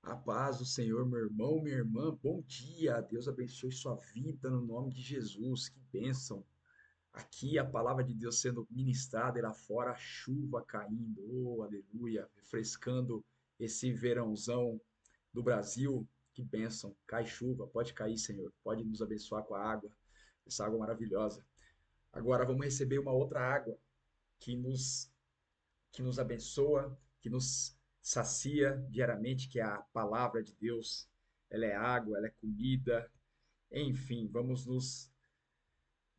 A paz do Senhor, meu irmão, minha irmã, bom dia. Deus abençoe sua vida no nome de Jesus. Que bênção. Aqui a palavra de Deus sendo ministrada e lá fora a chuva caindo. Oh, aleluia. Refrescando esse verãozão do Brasil. Que bênção. Cai chuva, pode cair, Senhor. Pode nos abençoar com a água. Essa água maravilhosa. Agora vamos receber uma outra água que nos abençoa, que nos sacia diariamente, que é a palavra de Deus. Ela é água, ela é comida, enfim, vamos nos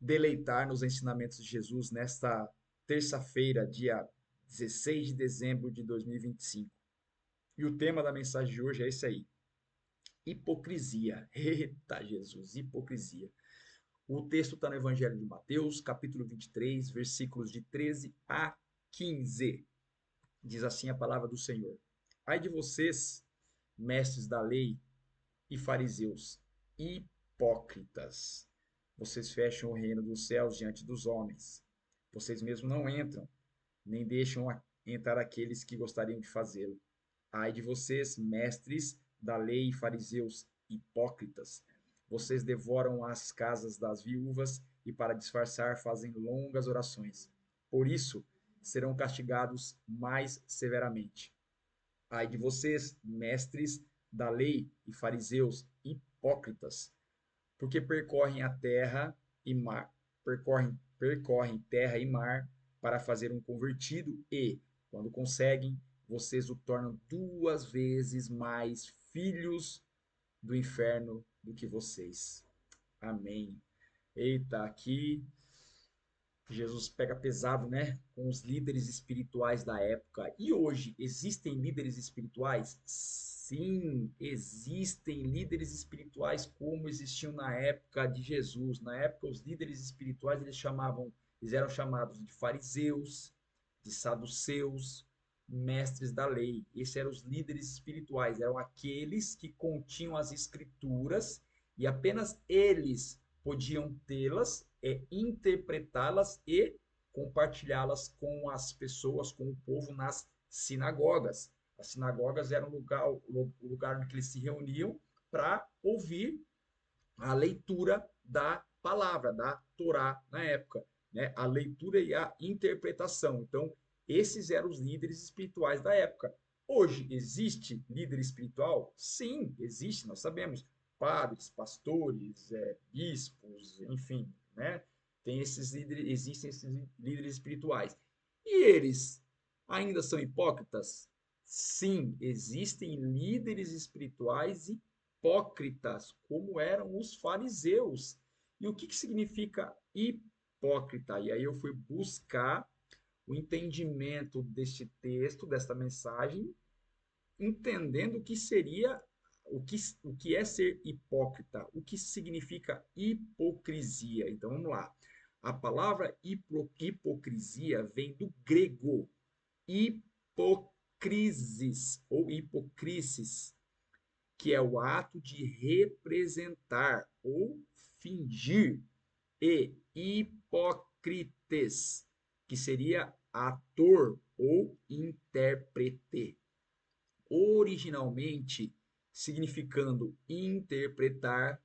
deleitar nos ensinamentos de Jesus nesta terça-feira, dia 16 de dezembro de 2025. E o tema da mensagem de hoje é esse aí: hipocrisia. Eita Jesus, hipocrisia. O texto está no Evangelho de Mateus, capítulo 23, versículos de 13 a 15. Diz assim a palavra do Senhor: Ai de vocês, mestres da lei e fariseus, hipócritas! Vocês fecham o reino dos céus diante dos homens. Vocês mesmos não entram, nem deixam entrar aqueles que gostariam de fazê-lo. Ai de vocês, mestres da lei e fariseus, hipócritas! Vocês devoram as casas das viúvas e, para disfarçar, fazem longas orações. Por isso, serão castigados mais severamente. Ai de vocês, mestres da lei e fariseus, hipócritas, porque percorrem a terra e mar, percorrem terra e mar para fazer um convertido e, quando conseguem, vocês o tornam duas vezes mais filhos do inferno do que vocês. Amém. Eita, aqui Jesus pega pesado, né, com os líderes espirituais da época. E hoje, existem líderes espirituais? Sim, existem líderes espirituais como existiam na época de Jesus. Na época, os líderes espirituais eles eram chamados de fariseus, de saduceus, mestres da lei. Esses eram os líderes espirituais, eram aqueles que continham as escrituras e apenas eles podiam tê-las, interpretá-las e compartilhá-las com as pessoas, com o povo nas sinagogas. As sinagogas eram o lugar em que eles se reuniam para ouvir a leitura da palavra, da Torá na época, né? A leitura e a interpretação. Então, esses eram os líderes espirituais da época. Hoje, existe líder espiritual? Sim, existe, nós sabemos. Padres, pastores, bispos, enfim, né? Tem esses líderes, existem esses líderes espirituais. E eles ainda são hipócritas? Sim, existem líderes espirituais hipócritas, como eram os fariseus. E o que, que significa hipócrita? E aí eu fui buscar o entendimento deste texto, desta mensagem, entendendo o que seria, o que é ser hipócrita, o que significa hipocrisia. Então vamos lá. A palavra hipocrisia vem do grego hipocrisis ou hipocrisis, que é o ato de representar ou fingir, e hipócrites, que seria ator ou intérprete. Originalmente significando interpretar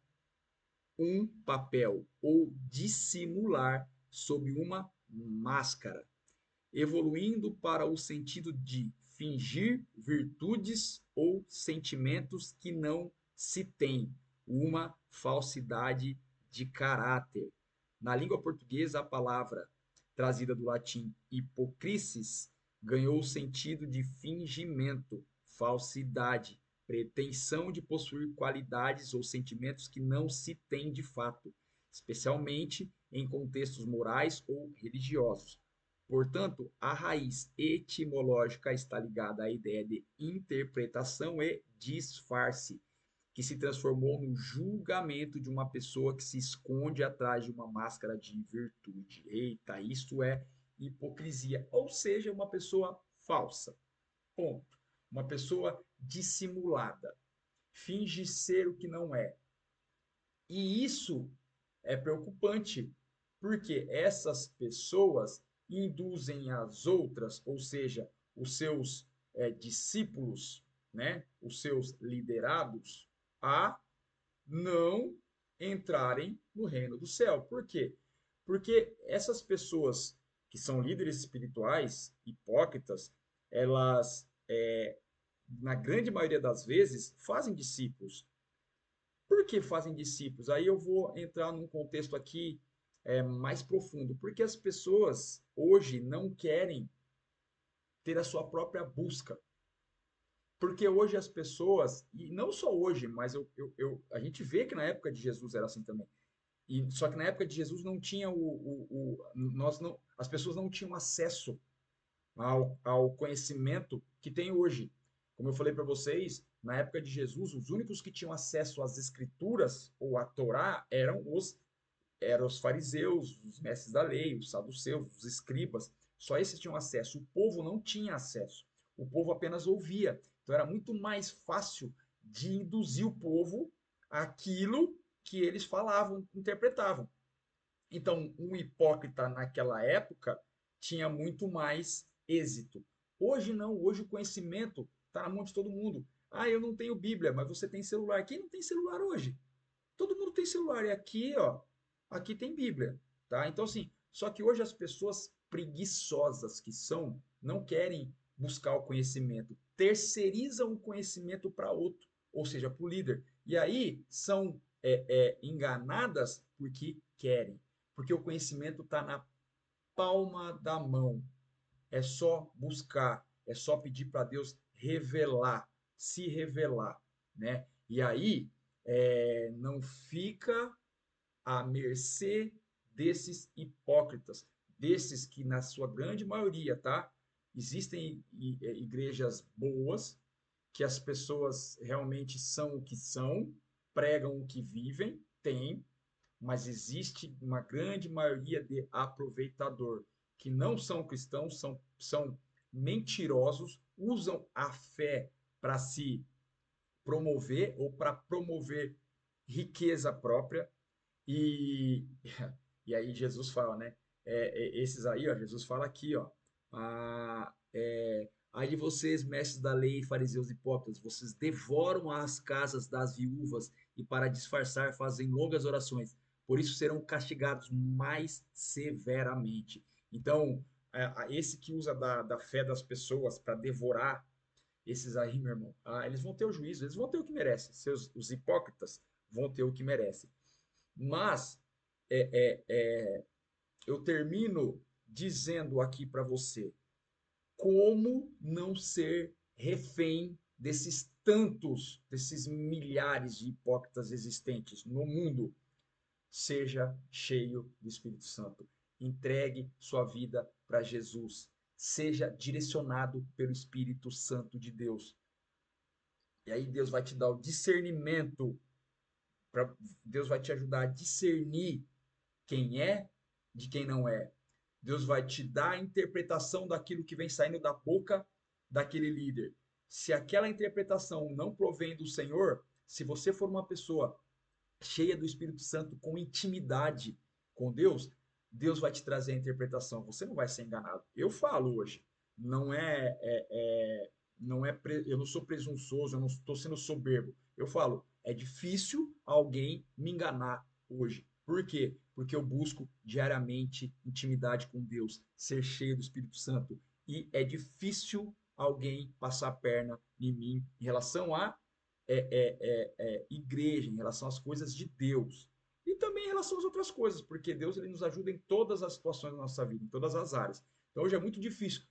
um papel ou dissimular sob uma máscara, evoluindo para o sentido de fingir virtudes ou sentimentos que não se tem, uma falsidade de caráter. Na língua portuguesa, a palavra trazida do latim hipocrisis ganhou o sentido de fingimento, falsidade, pretensão de possuir qualidades ou sentimentos que não se tem de fato, especialmente em contextos morais ou religiosos. Portanto, a raiz etimológica está ligada à ideia de interpretação e disfarce, que se transformou no julgamento de uma pessoa que se esconde atrás de uma máscara de virtude. Eita, isso é hipocrisia, ou seja, uma pessoa falsa. Ponto. Uma pessoa dissimulada, finge ser o que não é. E isso é preocupante, porque essas pessoas induzem as outras, ou seja, os seus discípulos, né, os seus liderados a não entrarem no reino do céu. Por quê? Porque essas pessoas que são líderes espirituais, hipócritas, elas, na grande maioria das vezes, fazem discípulos. Por que fazem discípulos? Aí eu vou entrar num contexto aqui mais profundo. Porque as pessoas hoje não querem ter a sua própria busca. Porque hoje as pessoas, e não só hoje, mas a gente vê que na época de Jesus era assim também. E, só que na época de Jesus não tinha nós não, as pessoas não tinham acesso ao conhecimento que tem hoje. Como eu falei para vocês, na época de Jesus, os únicos que tinham acesso às escrituras ou à Torá eram os fariseus, os mestres da lei, os saduceus, os escribas. Só esses tinham acesso. O povo não tinha acesso. O povo apenas ouvia. Então era muito mais fácil de induzir o povo àquilo que eles falavam, interpretavam. Então, um hipócrita naquela época tinha muito mais êxito. Hoje não, hoje o conhecimento está na mão de todo mundo. Ah, eu não tenho Bíblia, mas você tem celular. Quem não tem celular hoje? Todo mundo tem celular. E aqui, ó, aqui tem Bíblia, tá? Então, assim, só que hoje as pessoas preguiçosas que são, não querem buscar o conhecimento, terceirizam o conhecimento para outro, ou seja, para o líder. E aí são enganadas porque querem, porque o conhecimento está na palma da mão. É só buscar, é só pedir para Deus revelar, se revelar, né? E aí não fica à mercê desses hipócritas, desses que, na sua grande maioria, tá? Existem igrejas boas, que as pessoas realmente são o que são, pregam o que vivem, tem, mas existe uma grande maioria de aproveitador, que não são cristãos, são mentirosos, usam a fé para se promover ou para promover riqueza própria, e, e aí Jesus fala, né? Esses aí, ó, Jesus fala aqui, ó. Aí de vocês, mestres da lei, fariseus hipócritas, vocês devoram as casas das viúvas e para disfarçar fazem longas orações. Por isso serão castigados mais severamente. Então, esse que usa da fé das pessoas para devorar esses aí, meu irmão, eles vão ter o juízo, eles vão ter o que merecem. Os hipócritas vão ter o que merecem. Mas eu termino dizendo aqui para você como não ser refém desses milhares de hipócritas existentes no mundo. Seja cheio do Espírito Santo. Entregue sua vida para Jesus. Seja direcionado pelo Espírito Santo de Deus. E aí Deus vai te dar o discernimento, Deus vai te ajudar a discernir quem é de quem não é. Deus vai te dar a interpretação daquilo que vem saindo da boca daquele líder. Se aquela interpretação não provém do Senhor, se você for uma pessoa cheia do Espírito Santo, com intimidade com Deus, Deus vai te trazer a interpretação. Você não vai ser enganado. Eu falo hoje, não não é, eu não sou presunçoso, eu não estou sendo soberbo. Eu falo, é difícil alguém me enganar hoje. Por quê? Porque eu busco diariamente intimidade com Deus, ser cheio do Espírito Santo. E é difícil alguém passar a perna em mim em relação a igreja, em relação às coisas de Deus. E também em relação às outras coisas, porque Deus ele nos ajuda em todas as situações da nossa vida, em todas as áreas. Então hoje é muito difícil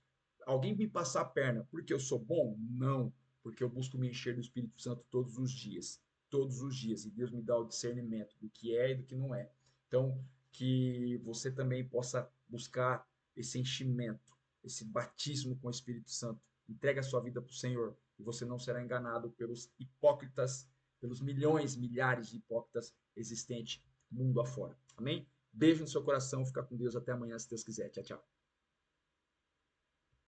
alguém me passar a perna porque eu sou bom? Não, porque eu busco me encher do Espírito Santo todos os dias. Todos os dias. E Deus me dá o discernimento do que é e do que não é. Então, que você também possa buscar esse enchimento, esse batismo com o Espírito Santo. Entrega a sua vida para o Senhor e você não será enganado pelos hipócritas, pelos milhões, milhares de hipócritas existentes mundo afora. Amém? Beijo no seu coração, fica com Deus até amanhã, se Deus quiser. Tchau, tchau.